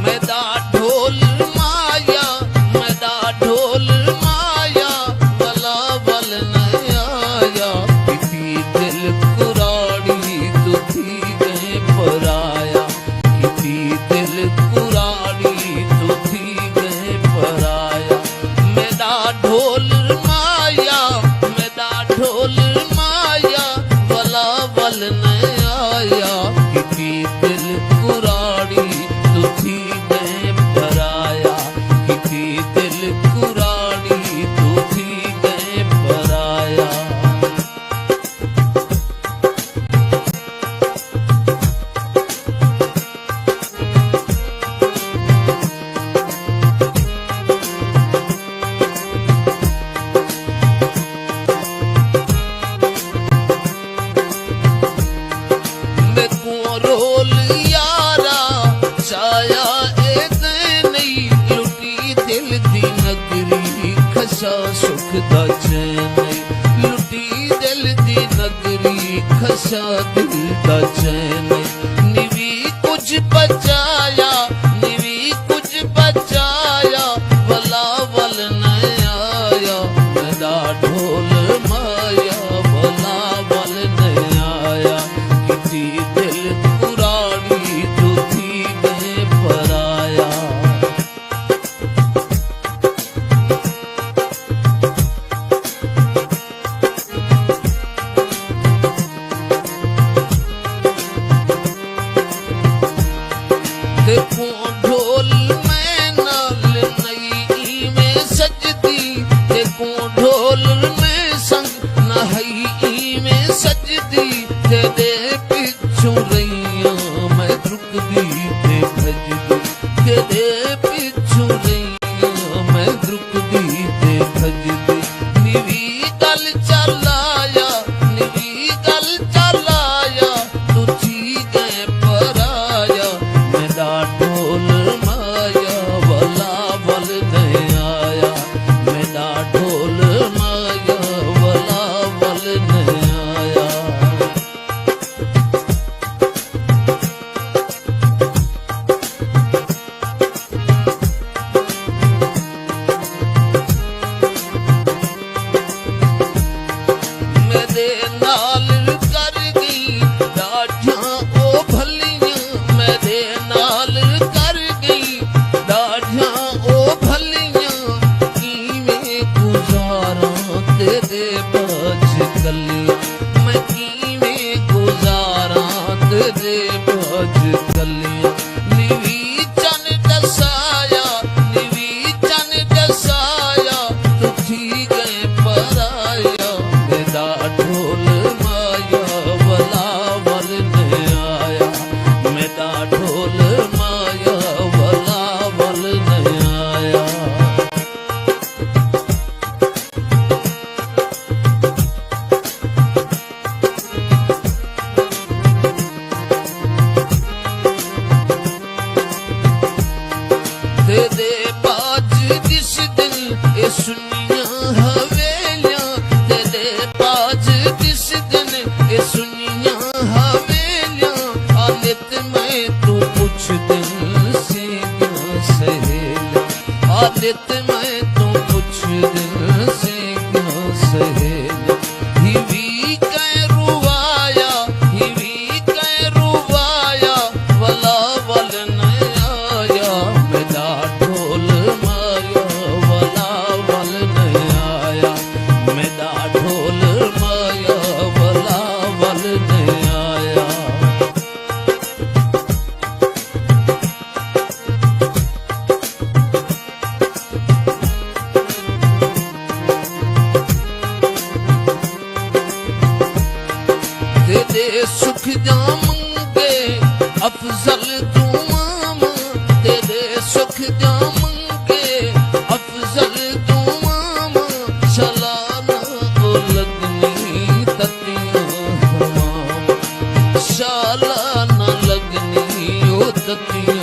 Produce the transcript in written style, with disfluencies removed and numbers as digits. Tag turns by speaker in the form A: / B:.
A: मैदा ढोल माया, मैदा ढोल माया, वला वल न आया। किसी दिल कुराड़ी तू थी गए पराया, किसी दिल कुराड़ी तू थी गए पराया। मैदा ढोल माया, मैदा ढोल माया, वला वल न आया। किसी दिल कुराड़ी तू थी गए पराया, किसी दिल कुराड़ी तू थी गए पराया। रोल यारा छाया नहीं, लुटी दिल दी नगरी खसा सुख दा चैन। लुटी दिल दी नगरी खसा दिल दा चैन। निवी कुछ बचाया, निवी कुछ बचाया, वला वल न आया। मैदा ढोल माया, वला वल न आया। किसी दिल कुराड़ी तू थी गए पराया। देखो ढोल में नाल नई में सजदी, देखो ढोल में संग नहई में सजदी। तेरे पिछू रैया मैं रुकदी ते भजदी, तेरे पिछू रैया मैं रुकदी ते भजदी। निवी गल चलाया, निवी गल चलाया, तू थी गए पराया। मैदा ढोल माया, वला वल न आया। मैदा ढोल माया, वला वल न आया। मेरे नाल कर गई डाढ़ियां ओ भलियां, मेरे नाल कर गई डाढ़ियां ओ भलियां। किवें गुजारा तेरे बाज गलियां, मैं किवें गुजारा तेरे बाज गलियां। निवी चन दसाया, निवी चन दसाया, तू थी गए पराया। मैदा ढोल माया, वला वल न आया। मैदा ढोल माया, वला वल न आया। तेरे बाज जिस दिन ए सुनिया हवेलियां, तेरे बाज जिस दिन ए सुनिया हवेलियां। आलित मैं तू कुछ दिन से क्या सहेलियां, आलित मैं तू कुछ दिन से क्या सहेलियां। हिवी कै रुवाया, हिवी कै रुवाया, वला वल न आया। मैदा ढोल माया, वला वल न आया। मैदा ढोल माया, वला वल न आया। तेरे सुख जा मंगे अफजल दुआम, तेरे सुख जा मंगे अफजल दुआम। शलाना ओ लगनी ततियां हवाम, शाला न लगनी ओ ततियां